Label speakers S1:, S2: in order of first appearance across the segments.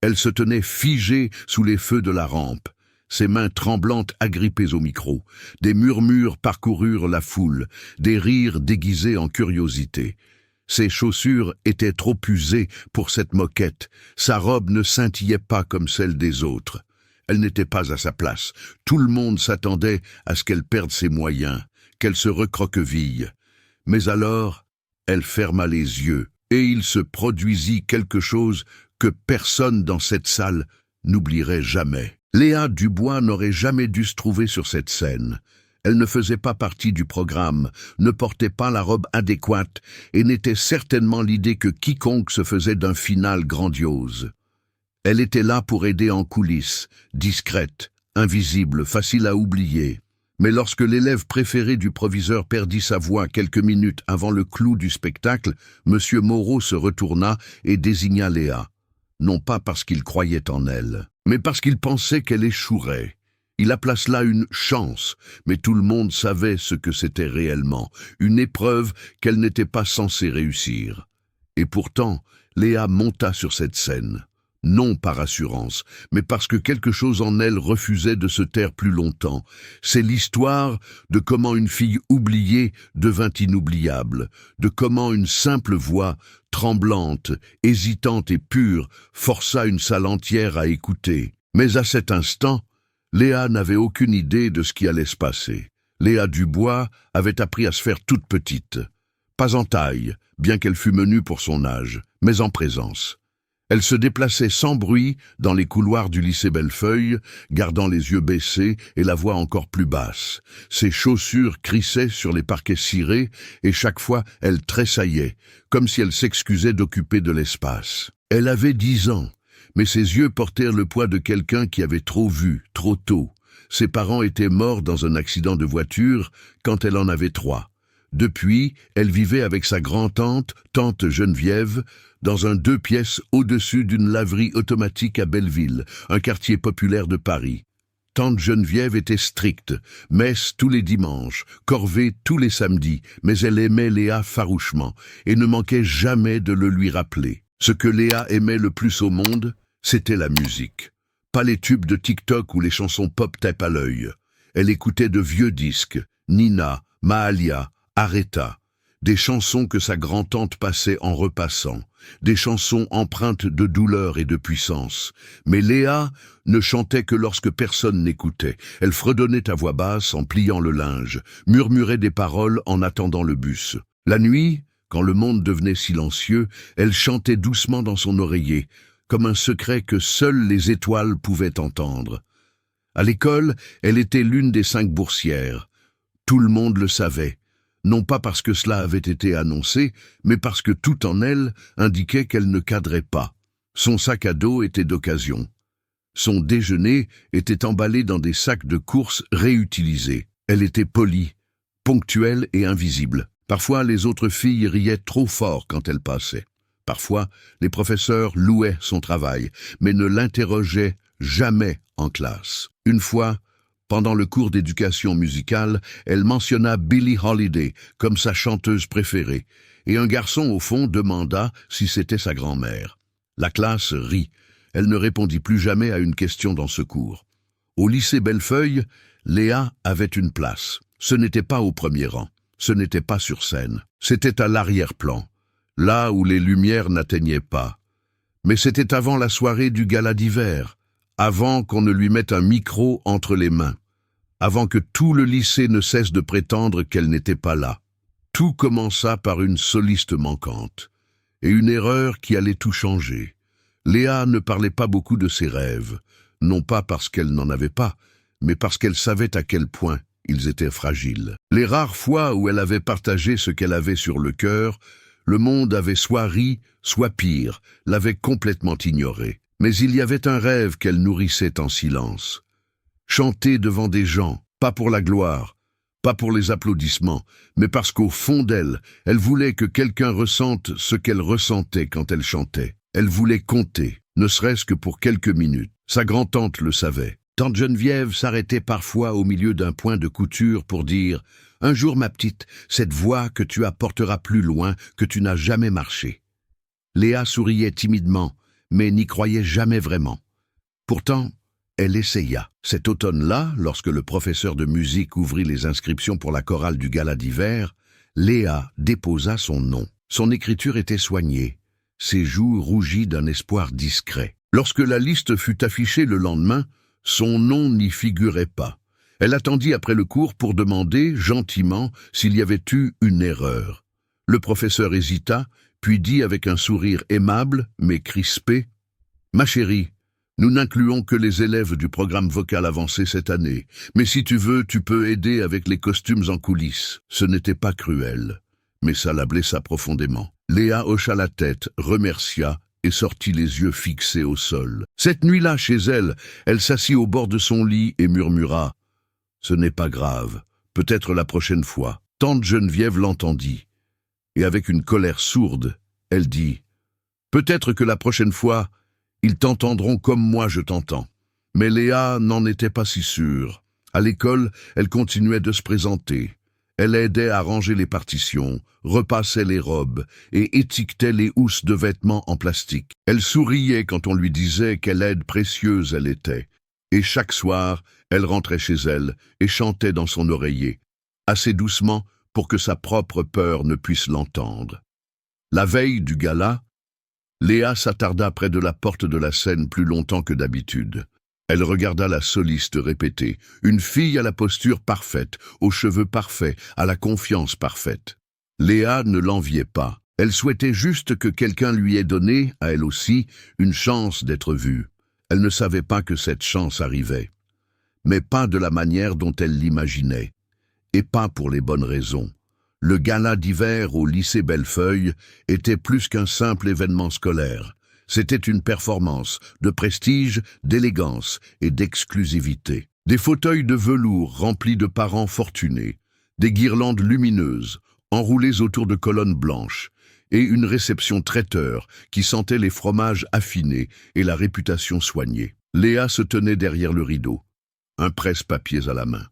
S1: Elle se tenait figée sous les feux de la rampe, ses mains tremblantes agrippées au micro. Des murmures parcoururent la foule, des rires déguisés en curiosité. Ses chaussures étaient trop usées pour cette moquette, sa robe ne scintillait pas comme celle des autres. Elle n'était pas à sa place. Tout le monde s'attendait à ce qu'elle perde ses moyens, qu'elle se recroqueville. Mais alors, elle ferma les yeux, et il se produisit quelque chose que personne dans cette salle n'oublierait jamais. Léa Dubois n'aurait jamais dû se trouver sur cette scène. Elle ne faisait pas partie du programme, ne portait pas la robe adéquate et n'était certainement l'idée que quiconque se faisait d'un final grandiose. Elle était là pour aider en coulisses, discrète, invisible, facile à oublier. Mais lorsque l'élève préféré du proviseur perdit sa voix quelques minutes avant le clou du spectacle, M. Moreau se retourna et désigna Léa. Non pas parce qu'il croyait en elle, mais parce qu'il pensait qu'elle échouerait. Il appela cela une chance, mais tout le monde savait ce que c'était réellement, une épreuve qu'elle n'était pas censée réussir. Et pourtant, Léa monta sur cette scène. Non par assurance, mais parce que quelque chose en elle refusait de se taire plus longtemps. C'est l'histoire de comment une fille oubliée devint inoubliable, de comment une simple voix, tremblante, hésitante et pure, força une salle entière à écouter. Mais à cet instant, Léa n'avait aucune idée de ce qui allait se passer. Léa Dubois avait appris à se faire toute petite. Pas en taille, bien qu'elle fût menue pour son âge, mais en présence. Elle se déplaçait sans bruit dans les couloirs du lycée Bellefeuille, gardant les yeux baissés et la voix encore plus basse. Ses chaussures crissaient sur les parquets cirés et chaque fois elle tressaillait, comme si elle s'excusait d'occuper de l'espace. Elle avait 10 ans, mais ses yeux portèrent le poids de quelqu'un qui avait trop vu, trop tôt. Ses parents étaient morts dans un accident de voiture quand elle en avait 3. Depuis, elle vivait avec sa grand-tante, tante Geneviève, dans un 2 pièces au-dessus d'une laverie automatique à Belleville, un quartier populaire de Paris. Tante Geneviève était stricte, messe tous les dimanches, corvée tous les samedis, mais elle aimait Léa farouchement et ne manquait jamais de le lui rappeler. Ce que Léa aimait le plus au monde, c'était la musique. Pas les tubes de TikTok ou les chansons pop tape à l'œil. Elle écoutait de vieux disques, Nina, Mahalia, Aretha, des chansons que sa grand-tante passait en repassant, des chansons empreintes de douleur et de puissance. Mais Léa ne chantait que lorsque personne n'écoutait. Elle fredonnait à voix basse en pliant le linge, murmurait des paroles en attendant le bus. La nuit, quand le monde devenait silencieux, elle chantait doucement dans son oreiller, comme un secret que seules les étoiles pouvaient entendre. À l'école, elle était l'une des 5 boursières. Tout le monde le savait. Non pas parce que cela avait été annoncé, mais parce que tout en elle indiquait qu'elle ne cadrait pas. Son sac à dos était d'occasion. Son déjeuner était emballé dans des sacs de course réutilisés. Elle était polie, ponctuelle et invisible. Parfois, les autres filles riaient trop fort quand elle passait. Parfois, les professeurs louaient son travail, mais ne l'interrogeaient jamais en classe. Une fois, pendant le cours d'éducation musicale, elle mentionna Billie Holiday comme sa chanteuse préférée, et un garçon au fond demanda si c'était sa grand-mère. La classe rit. Elle ne répondit plus jamais à une question dans ce cours. Au lycée Bellefeuille, Léa avait une place. Ce n'était pas au premier rang, ce n'était pas sur scène, c'était à l'arrière-plan, là où les lumières n'atteignaient pas. Mais c'était avant la soirée du gala d'hiver, avant qu'on ne lui mette un micro entre les mains, avant que tout le lycée ne cesse de prétendre qu'elle n'était pas là. Tout commença par une soliste manquante, et une erreur qui allait tout changer. Léa ne parlait pas beaucoup de ses rêves, non pas parce qu'elle n'en avait pas, mais parce qu'elle savait à quel point ils étaient fragiles. Les rares fois où elle avait partagé ce qu'elle avait sur le cœur, le monde avait soit ri, soit pire, l'avait complètement ignorée. Mais il y avait un rêve qu'elle nourrissait en silence. Chanter devant des gens, pas pour la gloire, pas pour les applaudissements, mais parce qu'au fond d'elle, elle voulait que quelqu'un ressente ce qu'elle ressentait quand elle chantait. Elle voulait compter, ne serait-ce que pour quelques minutes. Sa grand-tante le savait. Tante Geneviève s'arrêtait parfois au milieu d'un point de couture pour dire « Un jour, ma petite, cette voix que tu apporteras plus loin que tu n'as jamais marché. » Léa souriait timidement, mais n'y croyait jamais vraiment. Pourtant, elle essaya. Cet automne-là, lorsque le professeur de musique ouvrit les inscriptions pour la chorale du gala d'hiver, Léa déposa son nom. Son écriture était soignée, ses joues rougies d'un espoir discret. Lorsque la liste fut affichée le lendemain, son nom n'y figurait pas. Elle attendit après le cours pour demander, gentiment, s'il y avait eu une erreur. Le professeur hésita, puis dit avec un sourire aimable, mais crispé, « Ma chérie, nous n'incluons que les élèves du programme vocal avancé cette année, mais si tu veux, tu peux aider avec les costumes en coulisses. » Ce n'était pas cruel, mais ça la blessa profondément. Léa hocha la tête, remercia et sortit les yeux fixés au sol. Cette nuit-là, chez elle, elle s'assit au bord de son lit et murmura « Ce n'est pas grave, peut-être la prochaine fois. » Tante Geneviève l'entendit, et avec une colère sourde, elle dit « Peut-être que la prochaine fois, ils t'entendront comme moi je t'entends. » Mais Léa n'en était pas si sûre. À l'école, elle continuait de se présenter. Elle aidait à ranger les partitions, repassait les robes et étiquetait les housses de vêtements en plastique. Elle souriait quand on lui disait quelle aide précieuse elle était. Et chaque soir, elle rentrait chez elle et chantait dans son oreiller, assez doucement pour que sa propre peur ne puisse l'entendre. La veille du gala, Léa s'attarda près de la porte de la scène plus longtemps que d'habitude. Elle regarda la soliste répéter, une fille à la posture parfaite, aux cheveux parfaits, à la confiance parfaite. Léa ne l'enviait pas. Elle souhaitait juste que quelqu'un lui ait donné, à elle aussi, une chance d'être vue. Elle ne savait pas que cette chance arrivait, mais pas de la manière dont elle l'imaginait, et pas pour les bonnes raisons. Le gala d'hiver au lycée Bellefeuille était plus qu'un simple événement scolaire. C'était une performance de prestige, d'élégance et d'exclusivité. Des fauteuils de velours remplis de parents fortunés, des guirlandes lumineuses, enroulées autour de colonnes blanches, et une réception traiteur qui sentait les fromages affinés et la réputation soignée. Léa se tenait derrière le rideau, un presse-papiers à la main.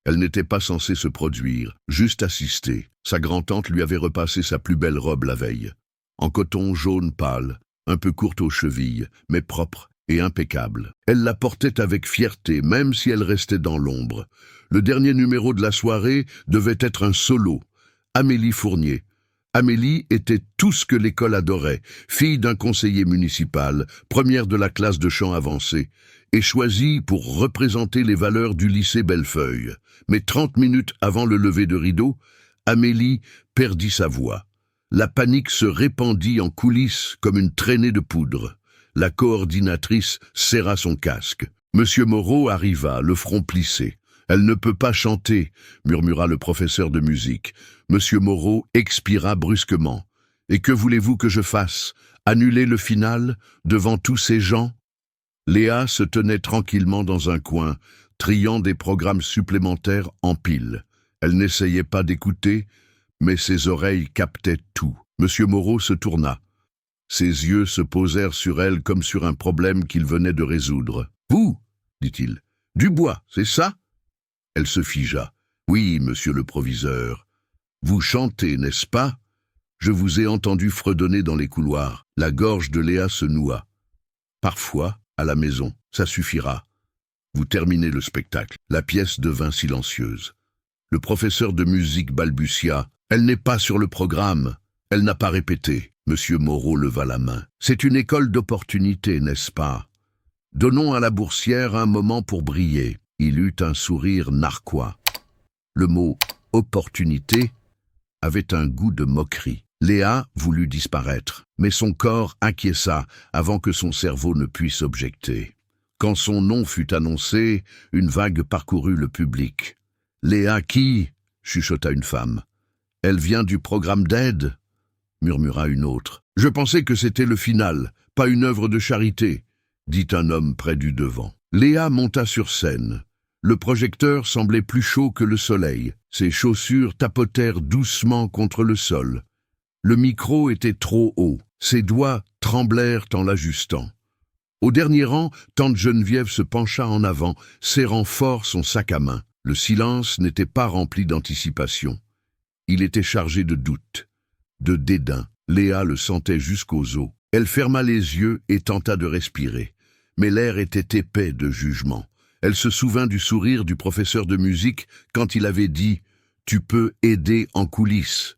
S1: Elle n'était pas censée se produire, juste assister. Sa grand-tante lui avait repassé sa plus belle robe la veille, en coton jaune pâle, un peu courte aux chevilles, mais propre et impeccable. Elle la portait avec fierté, même si elle restait dans l'ombre. Le dernier numéro de la soirée devait être un solo. Amélie Fournier. Amélie était tout ce que l'école adorait, fille d'un conseiller municipal, première de la classe de chant avancé, et choisie pour représenter les valeurs du lycée Bellefeuille. Mais 30 minutes avant le lever de rideau, Amélie perdit sa voix. La panique se répandit en coulisses comme une traînée de poudre. La coordinatrice serra son casque. Monsieur Moreau arriva, le front plissé. « Elle ne peut pas chanter », murmura le professeur de musique. Monsieur Moreau expira brusquement. « Et que voulez-vous que je fasse? Annuler le final, devant tous ces gens ?» Léa se tenait tranquillement dans un coin, triant des programmes supplémentaires en pile. Elle n'essayait pas d'écouter, mais ses oreilles captaient tout. Monsieur Moreau se tourna. Ses yeux se posèrent sur elle comme sur un problème qu'il venait de résoudre. « Vous, dit-il, Dubois, c'est ça ?» Elle se figea. « Oui, monsieur le proviseur. Vous chantez, n'est-ce pas? Je vous ai entendu fredonner dans les couloirs. » La gorge de Léa se noua. « Parfois, à la maison, ça suffira. Vous terminez le spectacle. » La pièce devint silencieuse. Le professeur de musique balbutia. « Elle n'est pas sur le programme. Elle n'a pas répété. » Monsieur Moreau leva la main. « C'est une école d'opportunité, n'est-ce pas? Donnons à la boursière un moment pour briller. » Il eut un sourire narquois. Le mot « opportunité » avait un goût de moquerie. Léa voulut disparaître, mais son corps acquiesça avant que son cerveau ne puisse objecter. Quand son nom fut annoncé, une vague parcourut le public. « Léa qui ?» chuchota une femme. « Elle vient du programme d'aide ?» murmura une autre. « Je pensais que c'était le final, pas une œuvre de charité », dit un homme près du devant. Léa monta sur scène. Le projecteur semblait plus chaud que le soleil. Ses chaussures tapotèrent doucement contre le sol. Le micro était trop haut. Ses doigts tremblèrent en l'ajustant. Au dernier rang, tante Geneviève se pencha en avant, serrant fort son sac à main. Le silence n'était pas rempli d'anticipation. Il était chargé de doute, de dédain. Léa le sentait jusqu'aux os. Elle ferma les yeux et tenta de respirer, mais l'air était épais de jugement. Elle se souvint du sourire du professeur de musique quand il avait dit « Tu peux aider en coulisses ».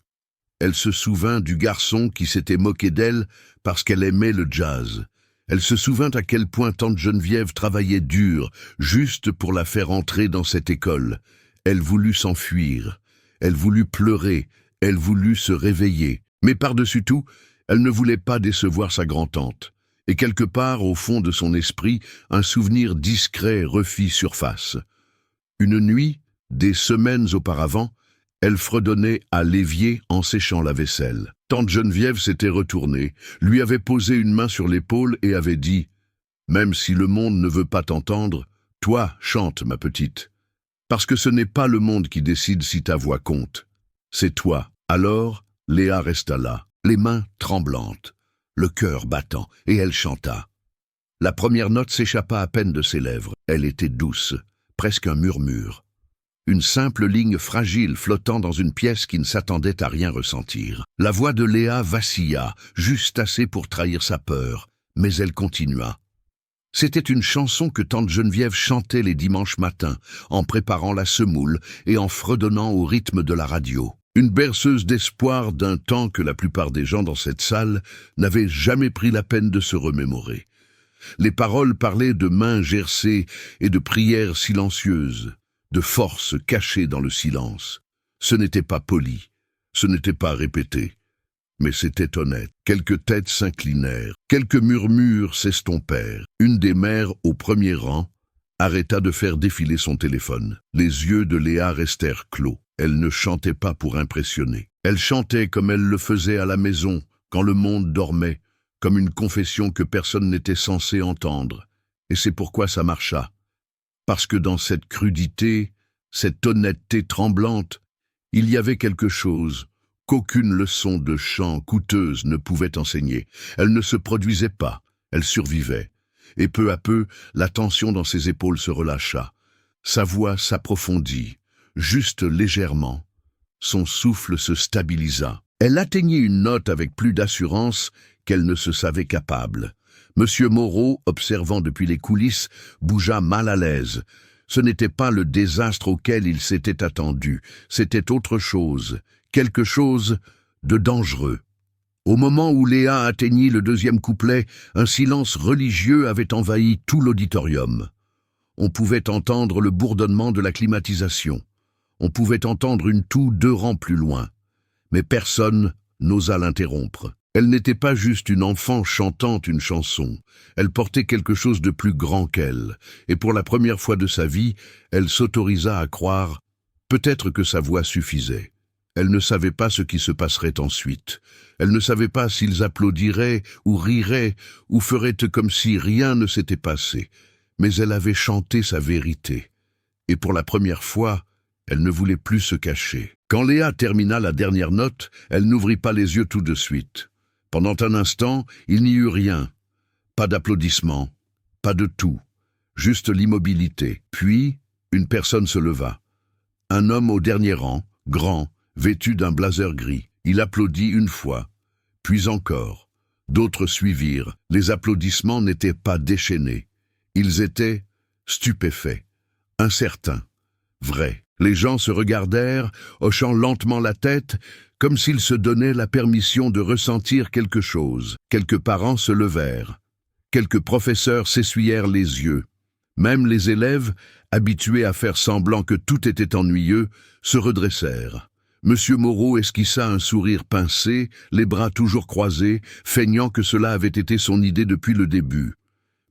S1: Elle se souvint du garçon qui s'était moqué d'elle parce qu'elle aimait le jazz. Elle se souvint à quel point tante Geneviève travaillait dur, juste pour la faire entrer dans cette école. Elle voulut s'enfuir, elle voulut pleurer, elle voulut se réveiller. Mais par-dessus tout, elle ne voulait pas décevoir sa grand-tante. Et quelque part, au fond de son esprit, un souvenir discret refit surface. Une nuit, des semaines auparavant, elle fredonnait à l'évier en séchant la vaisselle. Tante Geneviève s'était retournée, lui avait posé une main sur l'épaule et avait dit « Même si le monde ne veut pas t'entendre, toi, chante, ma petite. Parce que ce n'est pas le monde qui décide si ta voix compte. C'est toi. » Alors, Léa resta là, les mains tremblantes, le cœur battant, et elle chanta. La première note s'échappa à peine de ses lèvres. Elle était douce, presque un murmure. Une simple ligne fragile flottant dans une pièce qui ne s'attendait à rien ressentir. La voix de Léa vacilla, juste assez pour trahir sa peur, mais elle continua. C'était une chanson que tante Geneviève chantait les dimanches matins, en préparant la semoule et en fredonnant au rythme de la radio. Une berceuse d'espoir d'un temps que la plupart des gens dans cette salle n'avaient jamais pris la peine de se remémorer. Les paroles parlaient de mains gercées et de prières silencieuses, de force cachée dans le silence. Ce n'était pas poli, ce n'était pas répété, mais c'était honnête. Quelques têtes s'inclinèrent, quelques murmures s'estompèrent. Une des mères, au premier rang, arrêta de faire défiler son téléphone. Les yeux de Léa restèrent clos. Elle ne chantait pas pour impressionner. Elle chantait comme elle le faisait à la maison, quand le monde dormait, comme une confession que personne n'était censé entendre. Et c'est pourquoi ça marcha. Parce que dans cette crudité, cette honnêteté tremblante, il y avait quelque chose qu'aucune leçon de chant coûteuse ne pouvait enseigner. Elle ne se produisait pas, elle survivait. Et peu à peu, la tension dans ses épaules se relâcha. Sa voix s'approfondit, juste légèrement. Son souffle se stabilisa. Elle atteignit une note avec plus d'assurance qu'elle ne se savait capable. Monsieur Moreau, observant depuis les coulisses, bougea mal à l'aise. Ce n'était pas le désastre auquel il s'était attendu, c'était autre chose, quelque chose de dangereux. Au moment où Léa atteignit le deuxième couplet, un silence religieux avait envahi tout l'auditorium. On pouvait entendre le bourdonnement de la climatisation. On pouvait entendre une toux 2 rangs plus loin. Mais personne n'osa l'interrompre. Elle n'était pas juste une enfant chantant une chanson. Elle portait quelque chose de plus grand qu'elle. Et pour la première fois de sa vie, elle s'autorisa à croire peut-être que sa voix suffisait. Elle ne savait pas ce qui se passerait ensuite. Elle ne savait pas s'ils applaudiraient ou riraient ou feraient comme si rien ne s'était passé. Mais elle avait chanté sa vérité. Et pour la première fois, elle ne voulait plus se cacher. Quand Léa termina la dernière note, elle n'ouvrit pas les yeux tout de suite. Pendant un instant, il n'y eut rien. Pas d'applaudissements, pas de tout, juste l'immobilité. Puis, une personne se leva. Un homme au dernier rang, grand, vêtu d'un blazer gris. Il applaudit une fois, puis encore. D'autres suivirent. Les applaudissements n'étaient pas déchaînés. Ils étaient stupéfaits, incertains, vrais. Les gens se regardèrent, hochant lentement la tête, comme s'ils se donnaient la permission de ressentir quelque chose. Quelques parents se levèrent. Quelques professeurs s'essuyèrent les yeux. Même les élèves, habitués à faire semblant que tout était ennuyeux, se redressèrent. Monsieur Moreau esquissa un sourire pincé, les bras toujours croisés, feignant que cela avait été son idée depuis le début.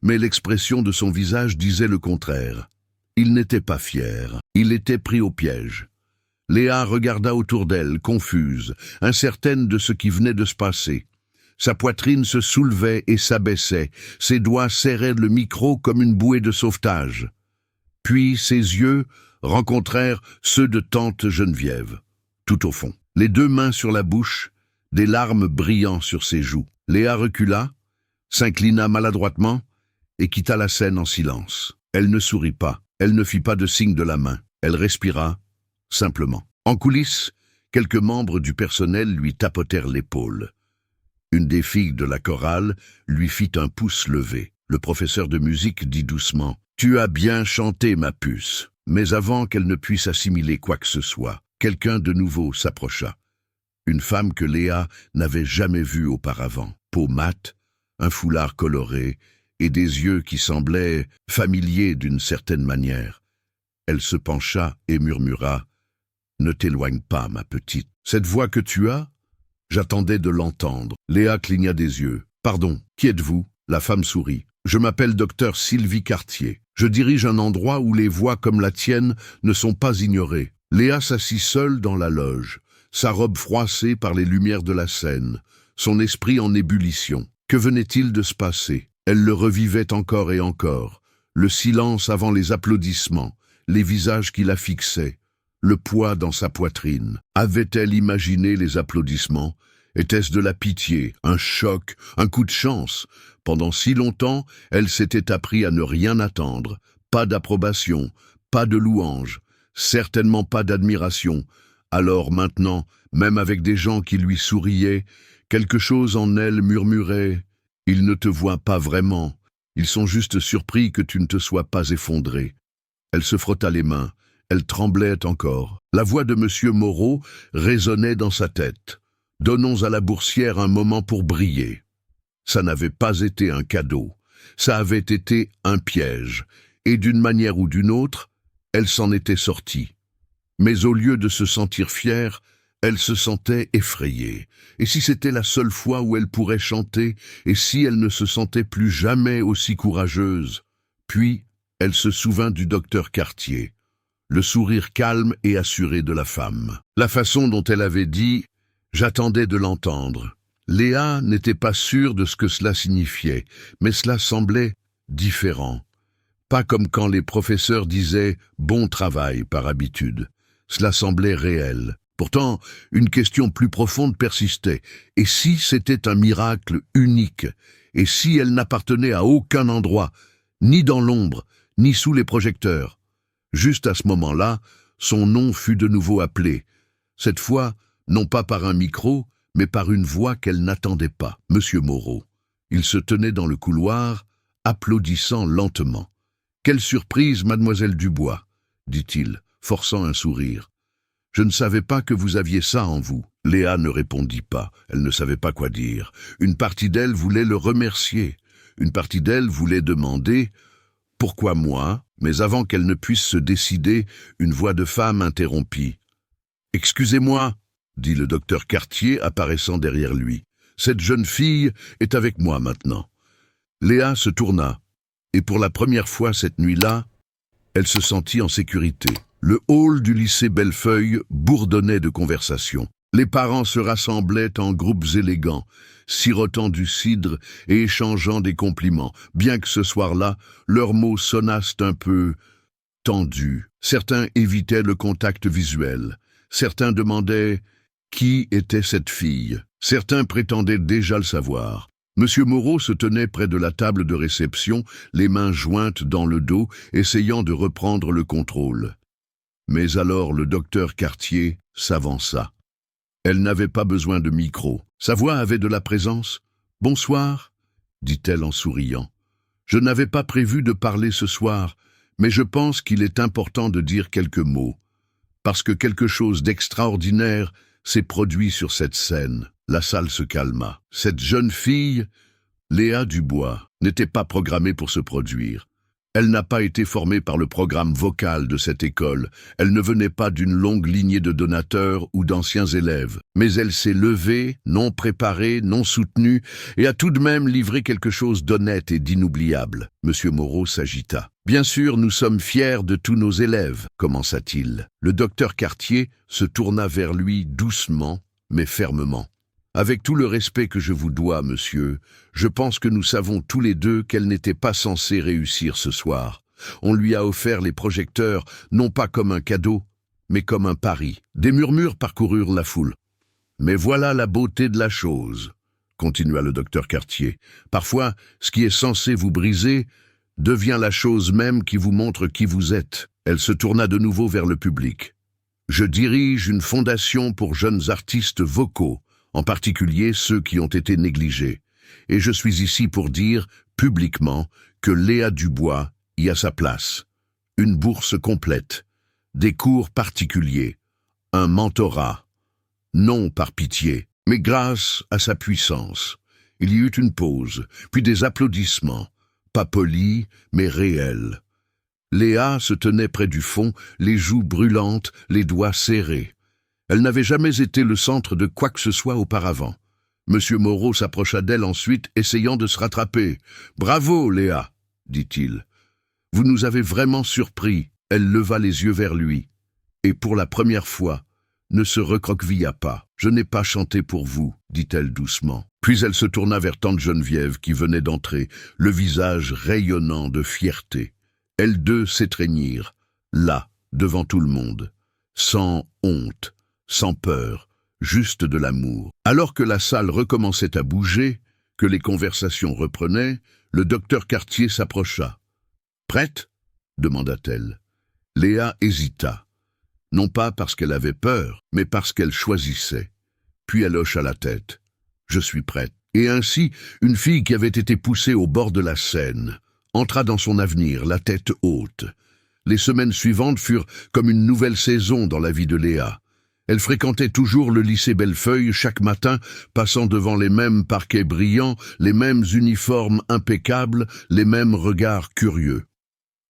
S1: Mais l'expression de son visage disait le contraire. Il n'était pas fier, il était pris au piège. Léa regarda autour d'elle, confuse, incertaine de ce qui venait de se passer. Sa poitrine se soulevait et s'abaissait, ses doigts serraient le micro comme une bouée de sauvetage. Puis ses yeux rencontrèrent ceux de tante Geneviève, tout au fond. Les 2 mains sur la bouche, des larmes brillant sur ses joues. Léa recula, s'inclina maladroitement et quitta la scène en silence. Elle ne sourit pas, elle ne fit pas de signe de la main. Elle respira, simplement. En coulisses, quelques membres du personnel lui tapotèrent l'épaule. Une des filles de la chorale lui fit un pouce levé. Le professeur de musique dit doucement « Tu as bien chanté, ma puce ». Mais avant qu'elle ne puisse assimiler quoi que ce soit, quelqu'un de nouveau s'approcha. Une femme que Léa n'avait jamais vue auparavant. Peau mate, un foulard coloré et des yeux qui semblaient familiers d'une certaine manière. Elle se pencha et murmura « Ne t'éloigne pas, ma petite. Cette voix que tu as, j'attendais de l'entendre. » Léa cligna des yeux. « Pardon, qui êtes-vous » La femme sourit. « Je m'appelle docteur Sylvie Cartier. Je dirige un endroit où les voix comme la tienne ne sont pas ignorées. » Léa s'assit seule dans la loge, sa robe froissée par les lumières de la scène, son esprit en ébullition. Que venait-il de se passer? Elle le revivait encore et encore. Le silence avant les applaudissements, les visages qui la fixaient, le poids dans sa poitrine. Avait-elle imaginé les applaudissements? Était-ce de la pitié, un choc, un coup de chance? Pendant si longtemps, elle s'était appris à ne rien attendre. Pas d'approbation, pas de louange, certainement pas d'admiration. Alors maintenant, même avec des gens qui lui souriaient, quelque chose en elle murmurait « Ils ne te voient pas vraiment, ils sont juste surpris que tu ne te sois pas effondré. » Elle se frotta les mains, elle tremblait encore. La voix de M. Moreau résonnait dans sa tête. « Donnons à la boursière un moment pour briller. » Ça n'avait pas été un cadeau, ça avait été un piège, et d'une manière ou d'une autre, elle s'en était sortie. Mais au lieu de se sentir fière, elle se sentait effrayée. Et si c'était la seule fois où elle pourrait chanter, et si elle ne se sentait plus jamais aussi courageuse? Puis, elle se souvint du docteur Cartier, le sourire calme et assuré de la femme. La façon dont elle avait dit « J'attendais de l'entendre ». Léa n'était pas sûre de ce que cela signifiait, mais cela semblait différent. Pas comme quand les professeurs disaient « bon travail » par habitude. Cela semblait réel. Pourtant, une question plus profonde persistait. Et si c'était un miracle unique? Et si elle n'appartenait à aucun endroit, ni dans l'ombre, ni sous les projecteurs? Juste à ce moment-là, son nom fut de nouveau appelé. Cette fois, non pas par un micro, mais par une voix qu'elle n'attendait pas. Monsieur Moreau. Il se tenait dans le couloir, applaudissant lentement. « Quelle surprise, mademoiselle Dubois !» dit-il, forçant un sourire. « Je ne savais pas que vous aviez ça en vous. » Léa ne répondit pas. Elle ne savait pas quoi dire. Une partie d'elle voulait le remercier. Une partie d'elle voulait demander « Pourquoi moi ?» Mais avant qu'elle ne puisse se décider, une voix de femme interrompit. « Excusez-moi !» dit le docteur Cartier apparaissant derrière lui. « Cette jeune fille est avec moi maintenant. » Léa se tourna, et pour la première fois cette nuit-là, elle se sentit en sécurité. Le hall du lycée Bellefeuille bourdonnait de conversations. Les parents se rassemblaient en groupes élégants, sirotant du cidre et échangeant des compliments, bien que ce soir-là, leurs mots sonnassent un peu tendus. Certains évitaient le contact visuel. Certains demandaient qui était cette fille. Certains prétendaient déjà le savoir. Monsieur Moreau se tenait près de la table de réception, les mains jointes dans le dos, essayant de reprendre le contrôle. Mais alors le docteur Cartier s'avança. Elle n'avait pas besoin de micro. Sa voix avait de la présence. « Bonsoir », dit-elle en souriant. « Je n'avais pas prévu de parler ce soir, mais je pense qu'il est important de dire quelques mots, parce que quelque chose d'extraordinaire s'est produit sur cette scène. » La salle se calma. Cette jeune fille, Léa Dubois, n'était pas programmée pour se produire. Elle n'a pas été formée par le programme vocal de cette école. Elle ne venait pas d'une longue lignée de donateurs ou d'anciens élèves. Mais elle s'est levée, non préparée, non soutenue, et a tout de même livré quelque chose d'honnête et d'inoubliable. Monsieur Moreau s'agita. « Bien sûr, nous sommes fiers de tous nos élèves, » commença-t-il. Le docteur Cartier se tourna vers lui doucement, mais fermement. « Avec tout le respect que je vous dois, monsieur, je pense que nous savons tous les deux qu'elle n'était pas censée réussir ce soir. On lui a offert les projecteurs, non pas comme un cadeau, mais comme un pari. » Des murmures parcoururent la foule. « Mais voilà la beauté de la chose, » continua le docteur Cartier. « Parfois, ce qui est censé vous briser devient la chose même qui vous montre qui vous êtes. » Elle se tourna de nouveau vers le public. « Je dirige une fondation pour jeunes artistes vocaux, en particulier ceux qui ont été négligés. Et je suis ici pour dire, publiquement, que Léa Dubois y a sa place. Une bourse complète, des cours particuliers, un mentorat. Non par pitié, mais grâce à sa puissance. Il y eut une pause, puis des applaudissements, pas polis, mais réels. Léa se tenait près du fond, les joues brûlantes, les doigts serrés. Elle n'avait jamais été le centre de quoi que ce soit auparavant. Monsieur Moreau s'approcha d'elle ensuite, essayant de se rattraper. « Bravo, Léa !» dit-il. « Vous nous avez vraiment surpris. » Elle leva les yeux vers lui. Et pour la première fois, ne se recroquevilla pas. « Je n'ai pas chanté pour vous, » dit-elle doucement. Puis elle se tourna vers tante Geneviève qui venait d'entrer, le visage rayonnant de fierté. Elles deux s'étreignirent, là, devant tout le monde, sans honte, sans peur, juste de l'amour. Alors que la salle recommençait à bouger, que les conversations reprenaient, le docteur Cartier s'approcha. « Prête ?» demanda-t-elle. Léa hésita, non pas parce qu'elle avait peur, mais parce qu'elle choisissait. Puis elle hocha la tête. « Je suis prête. » Et ainsi, une fille qui avait été poussée au bord de la Seine entra dans son avenir, la tête haute. Les semaines suivantes furent comme une nouvelle saison dans la vie de Léa. Elle fréquentait toujours le lycée Bellefeuille chaque matin, passant devant les mêmes parquets brillants, les mêmes uniformes impeccables, les mêmes regards curieux.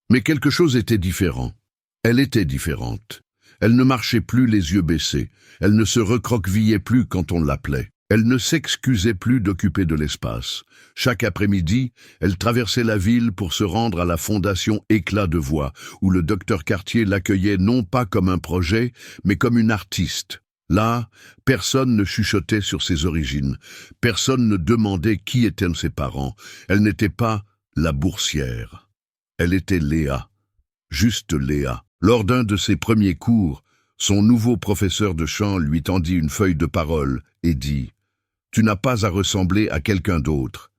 S1: Mais quelque chose était différent. Elle était différente. Elle ne marchait plus les yeux baissés. Elle ne se recroquevillait plus quand on l'appelait. Elle ne s'excusait plus d'occuper de l'espace. Chaque après-midi, elle traversait la ville pour se rendre à la fondation Éclat de Voix, où le docteur Cartier l'accueillait non pas comme un projet, mais comme une artiste. Là, personne ne chuchotait sur ses origines. Personne ne demandait qui étaient ses parents. Elle n'était pas la boursière. Elle était Léa. Juste Léa. Lors d'un de ses premiers cours, son nouveau professeur de chant lui tendit une feuille de parole et dit « Tu n'as pas à ressembler à quelqu'un d'autre.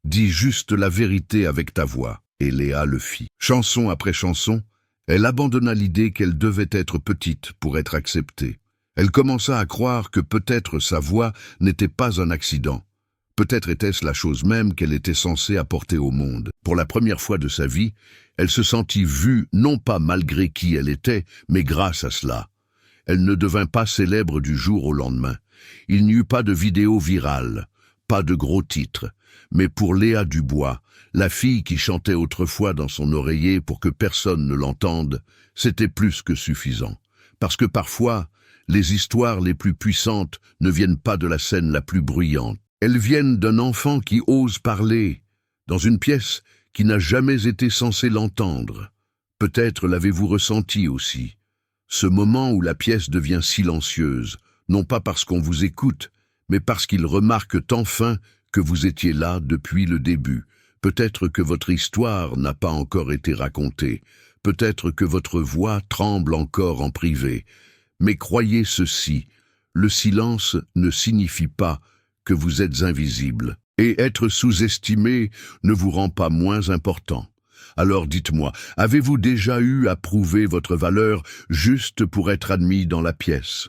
S1: Dis juste la vérité avec ta voix. » Et Léa le fit. Chanson après chanson, elle abandonna l'idée qu'elle devait être petite pour être acceptée. Elle commença à croire que peut-être sa voix n'était pas un accident. Peut-être était-ce la chose même qu'elle était censée apporter au monde. Pour la première fois de sa vie, elle se sentit vue non pas malgré qui elle était, mais grâce à cela. Elle ne devint pas célèbre du jour au lendemain. Il n'y eut pas de vidéo virale, pas de gros titres. Mais pour Léa Dubois, la fille qui chantait autrefois dans son oreiller pour que personne ne l'entende, c'était plus que suffisant. Parce que parfois, les histoires les plus puissantes ne viennent pas de la scène la plus bruyante. Elles viennent d'un enfant qui ose parler, dans une pièce qui n'a jamais été censée l'entendre. Peut-être l'avez-vous ressenti aussi. Ce moment où la pièce devient silencieuse, non pas parce qu'on vous écoute, mais parce qu'ils remarquent enfin que vous étiez là depuis le début. Peut-être que votre histoire n'a pas encore été racontée. Peut-être que votre voix tremble encore en privé. Mais croyez ceci, le silence ne signifie pas que vous êtes invisible. Et être sous-estimé ne vous rend pas moins important. Alors dites-moi, avez-vous déjà eu à prouver votre valeur juste pour être admis dans la pièce?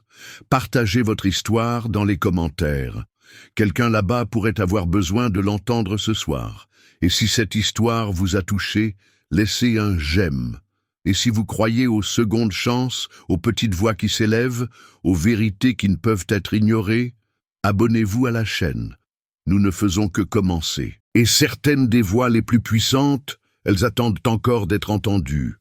S1: Partagez votre histoire dans les commentaires. Quelqu'un là-bas pourrait avoir besoin de l'entendre ce soir. Et si cette histoire vous a touché, laissez un j'aime. Et si vous croyez aux secondes chances, aux petites voix qui s'élèvent, aux vérités qui ne peuvent être ignorées, abonnez-vous à la chaîne. Nous ne faisons que commencer. Et certaines des voix les plus puissantes, elles attendent encore d'être entendues.